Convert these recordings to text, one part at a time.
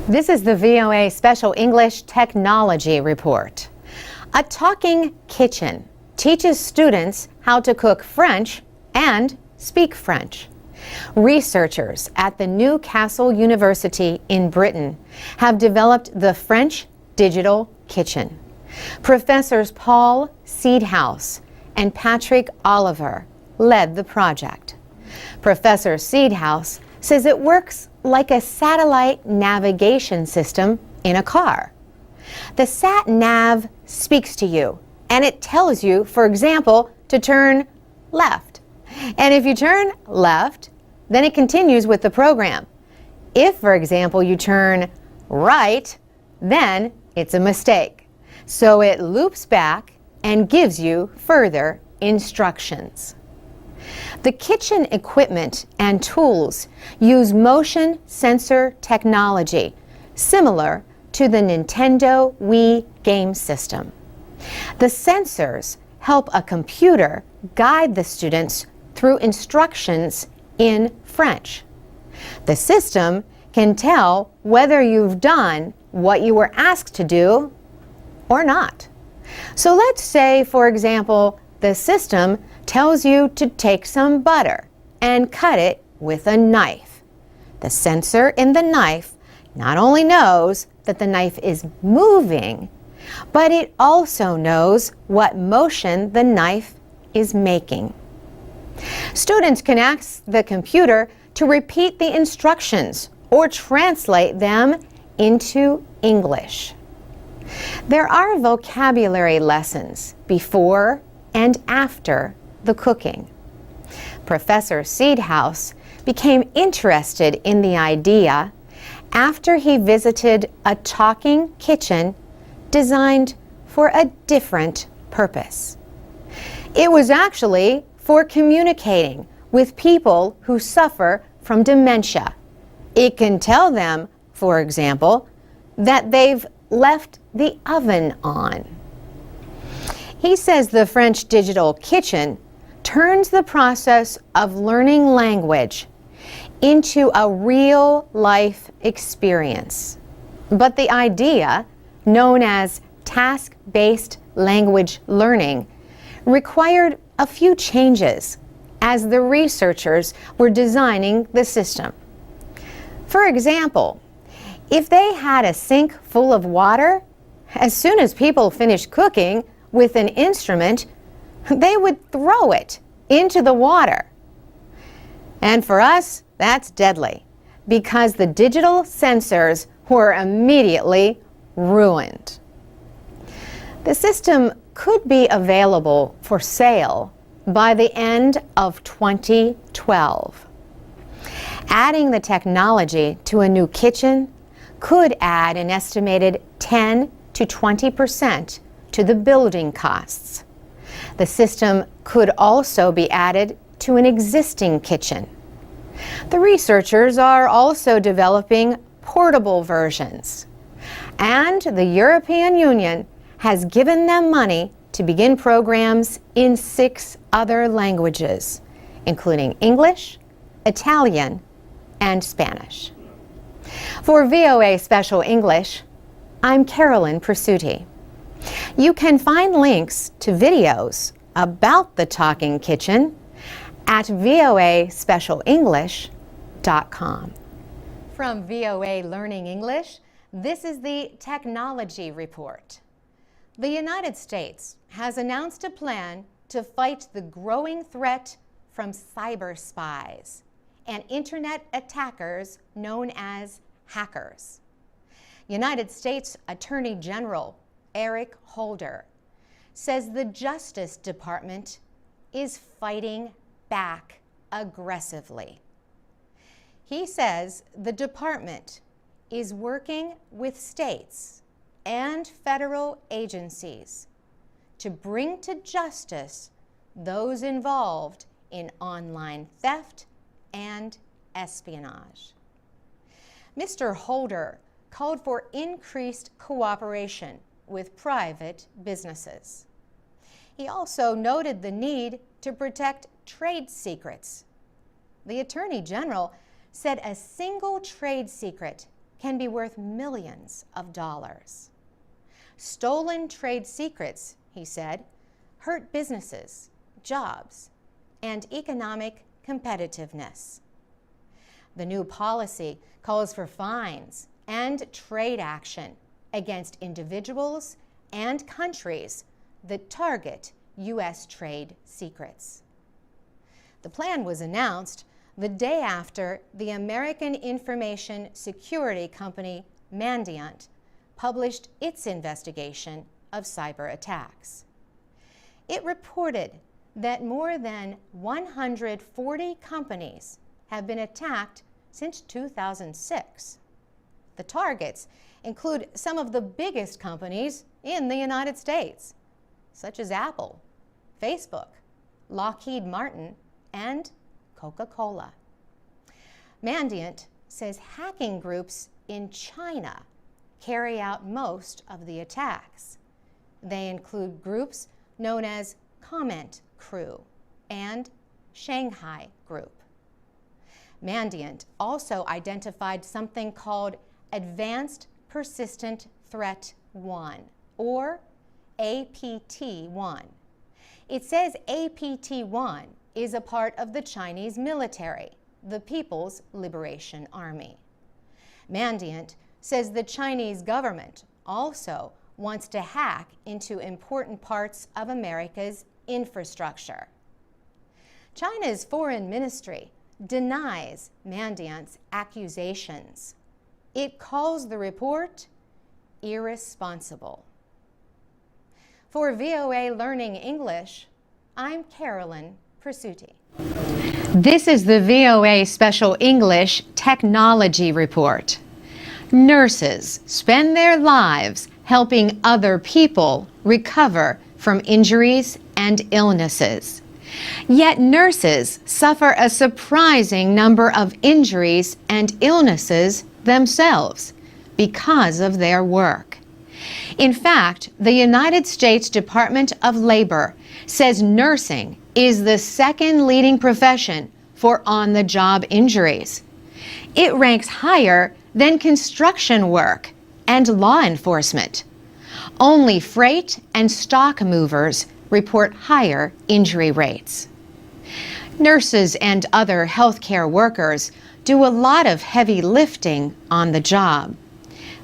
This is the VOA Special English Technology Report. A talking kitchen teaches students how to cook French and speak French. Researchers at the Newcastle University in Britain have developed the French Digital Kitchen. Professors Paul Seedhouse and Patrick Oliver led the project. Professor Seedhouse says it works like a satellite navigation system in a car. The sat-nav speaks to you, and it tells you, for example, to turn left. And if you turn left, then it continues with the program. If, for example, you turn right, then it's a mistake. So it loops back and gives you further instructions. The kitchen equipment and tools use motion sensor technology, similar to the Nintendo Wii game system. The sensors help a computer guide the students through instructions in French. The system can tell whether you've done what you were asked to do or not. So let's say, for example, the system tells you to take some butter and cut it with a knife. The sensor in the knife not only knows that the knife is moving, but it also knows what motion the knife is making. Students can ask the computer to repeat the instructions or translate them into English. There are vocabulary lessons before and after the cooking. Professor Seedhouse became interested in the idea after he visited a talking kitchen designed for a different purpose. It was actually for communicating with people who suffer from dementia. It can tell them, for example, that they've left the oven on. He says the French Digital Kitchen turns the process of learning language into a real-life experience. But the idea, known as task-based language learning, required a few changes as the researchers were designing the system. For example, if they had a sink full of water, as soon as people finished cooking with an instrument, they would throw it into the water. And for us, that's deadly, because the digital sensors were immediately ruined. The system could be available for sale by the end of 2012. Adding the technology to a new kitchen could add an estimated 10 to 20% to the building costs. The system could also be added to an existing kitchen. The researchers are also developing portable versions, and the European Union has given them money to begin programs in 6 other languages, including English, Italian, and Spanish. For VOA Special English, I'm Carolyn Persutti. You can find links to videos about the Talking Kitchen at voaspecialenglish.com. From VOA Learning English, this is the Technology Report. The United States has announced a plan to fight the growing threat from cyber spies and internet attackers known as hackers. United States Attorney General Eric Holder says the Justice Department is fighting back aggressively. He says the department is working with states and federal agencies to bring to justice those involved in online theft and espionage. Mr. Holder called for increased cooperation with private businesses. He also noted the need to protect trade secrets. The Attorney General said a single trade secret can be worth millions of dollars. Stolen trade secrets, he said, hurt businesses, jobs, and economic competitiveness. The new policy calls for fines and trade action against individuals and countries that target U.S. trade secrets. The plan was announced the day after the American information security company Mandiant published its investigation of cyber attacks. It reported that more than 140 companies have been attacked since 2006. The targets include some of the biggest companies in the United States, such as Apple, Facebook, Lockheed Martin, and Coca-Cola. Mandiant says hacking groups in China carry out most of the attacks. They include groups known as Comment Crew and Shanghai Group. Mandiant also identified something called Advanced Persistent Threat 1, or APT-1. It says APT-1 is a part of the Chinese military, the People's Liberation Army. Mandiant says the Chinese government also wants to hack into important parts of America's infrastructure. China's foreign ministry denies Mandiant's accusations. It calls the report irresponsible. For VOA Learning English, I'm Carolyn Persutti. This is the VOA Special English Technology Report. Nurses spend their lives helping other people recover from injuries and illnesses. Yet nurses suffer a surprising number of injuries and illnesses themselves because of their work. In fact, the United States Department of Labor says nursing is the second leading profession for on-the-job injuries. It ranks higher than construction work and law enforcement. Only freight and stock movers report higher injury rates. Nurses and other healthcare workers do a lot of heavy lifting on the job.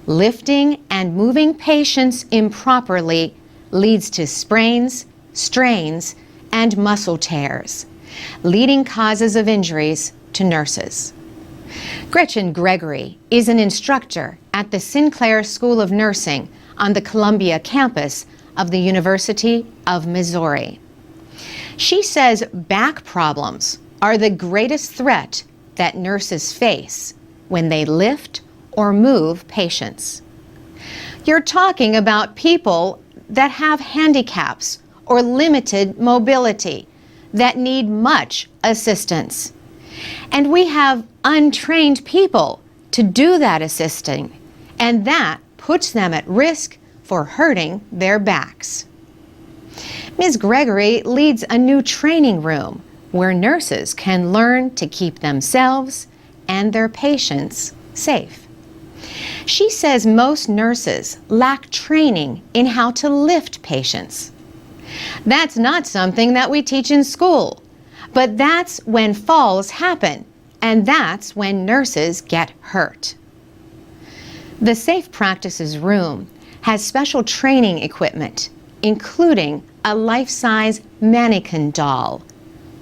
Lifting and moving patients improperly leads to sprains, strains, and muscle tears, leading causes of injuries to nurses. Gretchen Gregory is an instructor at the Sinclair School of Nursing on the Columbia campus of the University of Missouri. She says back problems are the greatest threat that nurses face when they lift or move patients. You're talking about people that have handicaps or limited mobility that need much assistance. And we have untrained people to do that assisting, and that puts them at risk for hurting their backs. Ms. Gregory leads a new training room where nurses can learn to keep themselves and their patients safe. She says most nurses lack training in how to lift patients. That's not something that we teach in school, but that's when falls happen, and that's when nurses get hurt. The Safe Practices Room has special training equipment, including a life-size mannequin doll.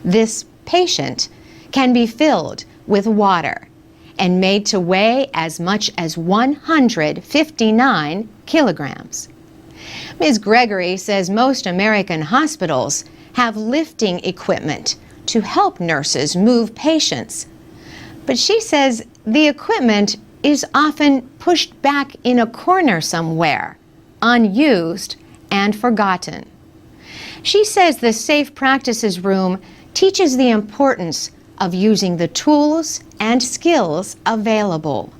This patient can be filled with water and made to weigh as much as 159 kilograms. Ms. Gregory says most American hospitals have lifting equipment to help nurses move patients. But she says the equipment is often pushed back in a corner somewhere, unused and forgotten. She says the Safe Practices Room teaches the importance of using the tools and skills available.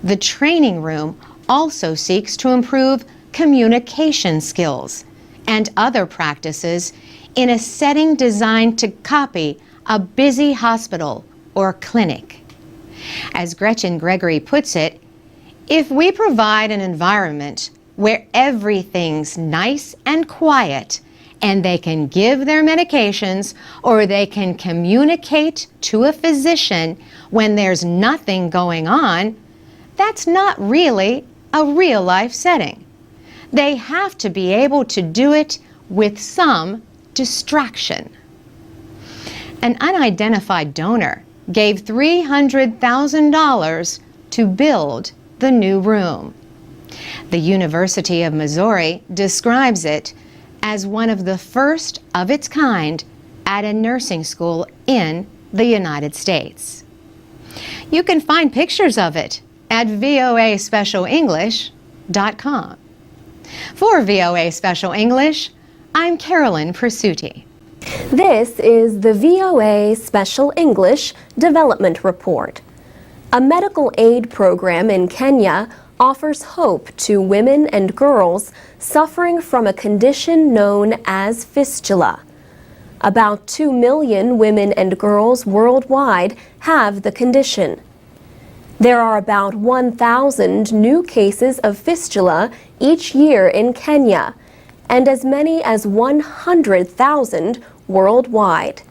The training room also seeks to improve communication skills and other practices in a setting designed to copy a busy hospital or clinic. As Gretchen Gregory puts it, If we provide an environment where everything's nice and quiet, and they can give their medications or they can communicate to a physician when there's nothing going on, that's not really a real-life setting. They have to be able to do it with some distraction. An unidentified donor gave $300,000 to build the new room. The University of Missouri describes it as one of the first of its kind at a nursing school in the United States. You can find pictures of it at voaspecialenglish.com. For VOA Special English, I'm Carolyn Persutti. This is the VOA Special English Development Report. A medical aid program in Kenya offers hope to women and girls suffering from a condition known as fistula. About 2 million women and girls worldwide have the condition. There are about 1,000 new cases of fistula each year in Kenya, and as many as 100,000 worldwide.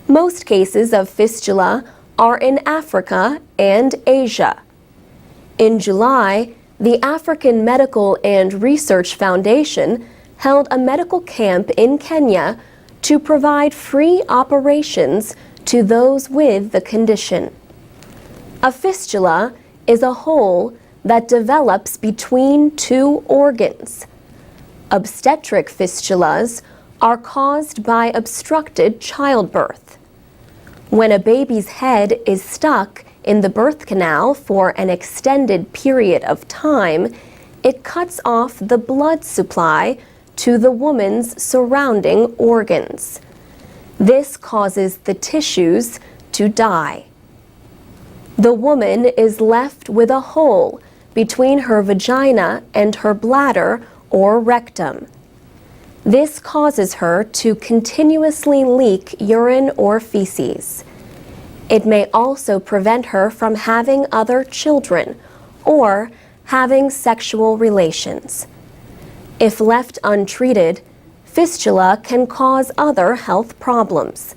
Most cases of fistula are in Africa and Asia. In July, the African Medical and Research Foundation held a medical camp in Kenya to provide free operations to those with the condition. A fistula is a hole that develops between two organs. Obstetric fistulas are caused by obstructed childbirth. When a baby's head is stuck in the birth canal for an extended period of time, it cuts off the blood supply to the woman's surrounding organs. This causes the tissues to die. The woman is left with a hole between her vagina and her bladder or rectum. This causes her to continuously leak urine or feces. It may also prevent her from having other children or having sexual relations. If left untreated, fistula can cause other health problems.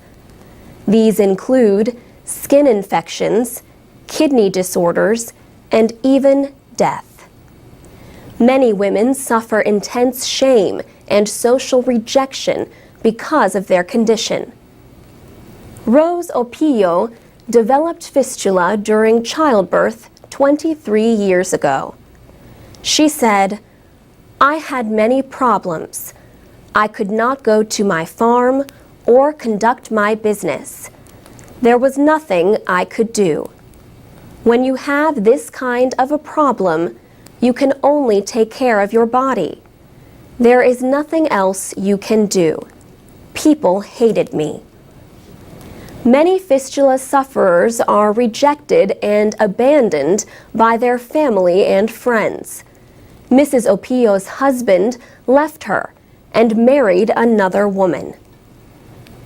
These include skin infections, kidney disorders, and even death. Many women suffer intense shame and social rejection because of their condition. Rose Opio developed fistula during childbirth 23 years ago. She said, "I had many problems. I could not go to my farm or conduct my business. There was nothing I could do. When you have this kind of a problem, you can only take care of your body. There is nothing else you can do. People hated me." Many fistula sufferers are rejected and abandoned by their family and friends. Mrs. Opio's husband left her and married another woman.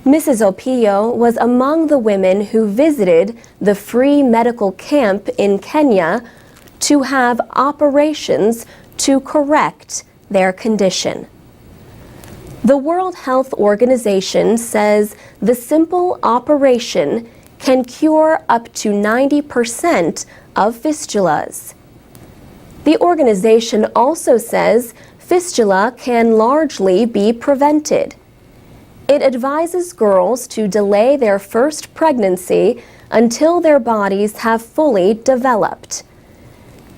Mrs. Opio was among the women who visited the free medical camp in Kenya to have operations to correct their condition. The World Health Organization says the simple operation can cure up to 90% of fistulas. The organization also says fistula can largely be prevented. It advises girls to delay their first pregnancy until their bodies have fully developed.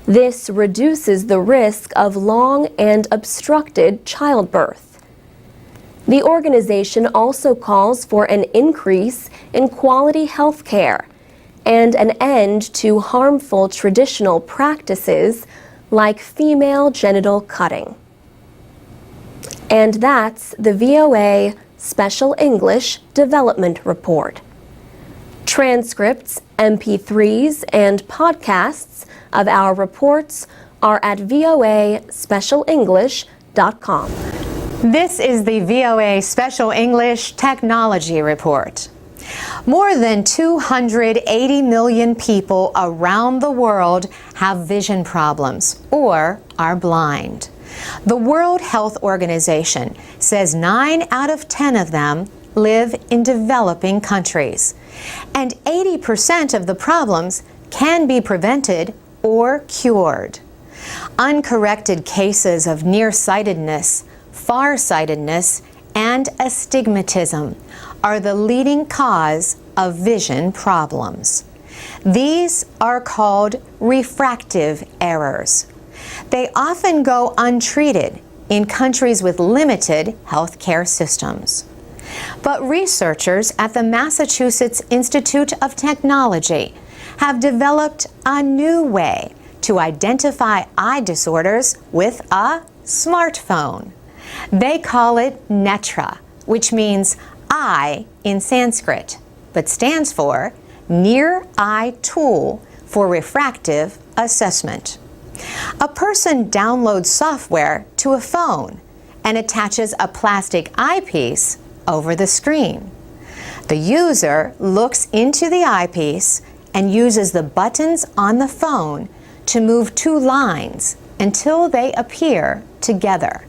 This reduces the risk of long and obstructed childbirth. The organization also calls for an increase in quality health care and an end to harmful traditional practices like female genital cutting. And that's the VOA Special English Development Report. Transcripts, MP3s, and podcasts of our reports are at voaspecialenglish.com. This is the VOA Special English Technology Report. More than 280 million people around the world have vision problems or are blind. The World Health Organization says 9 out of 10 of them live in developing countries, and 80% of the problems can be prevented or cured. Uncorrected cases of nearsightedness, farsightedness, and astigmatism are the leading cause of vision problems. These are called refractive errors. They often go untreated in countries with limited healthcare systems. But researchers at the Massachusetts Institute of Technology have developed a new way to identify eye disorders with a smartphone. They call it Netra, which means eye in Sanskrit, but stands for Near Eye Tool for Refractive Assessment. A person downloads software to a phone and attaches a plastic eyepiece over the screen. The user looks into the eyepiece and uses the buttons on the phone to move 2 lines until they appear together.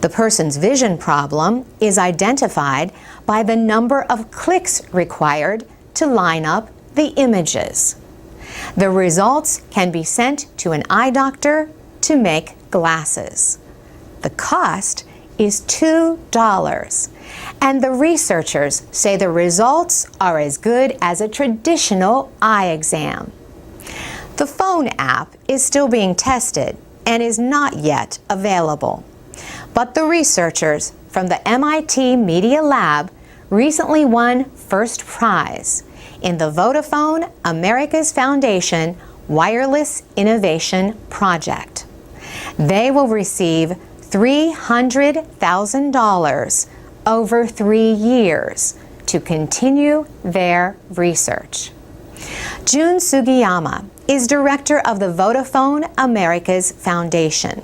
The person's vision problem is identified by the number of clicks required to line up the images. The results can be sent to an eye doctor to make glasses. The cost is $2, and the researchers say the results are as good as a traditional eye exam. The phone app is still being tested and is not yet available. But the researchers from the MIT Media Lab recently won first prize in the Vodafone Americas Foundation Wireless Innovation Project. They will receive $300,000 over 3 years to continue their research. June Sugiyama is director of the Vodafone Americas Foundation.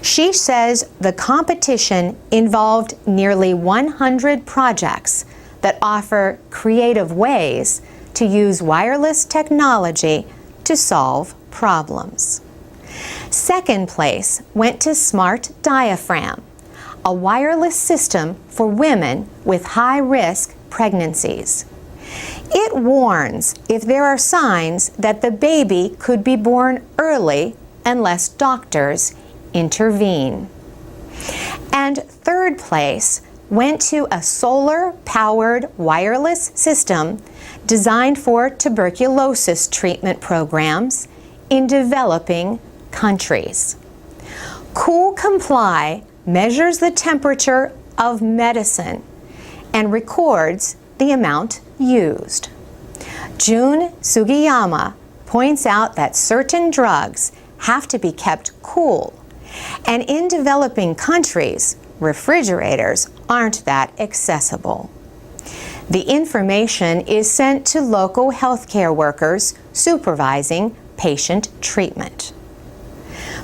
She says the competition involved nearly 100 projects that offer creative ways to use wireless technology to solve problems. Second place went to Smart Diaphragm, a wireless system for women with high-risk pregnancies. It warns if there are signs that the baby could be born early unless doctors intervene. And third place went to a solar-powered wireless system designed for tuberculosis treatment programs in developing countries. Cool Comply measures the temperature of medicine and records the amount used. June Sugiyama points out that certain drugs have to be kept cool, and in developing countries, refrigerators aren't that accessible. The information is sent to local healthcare workers supervising patient treatment.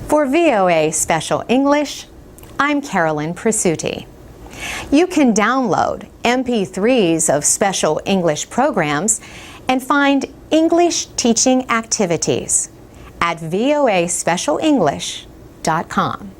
For VOA Special English, I'm Carolyn Presutti. You can download MP3s of Special English programs and find English teaching activities at voaspecialenglish.com.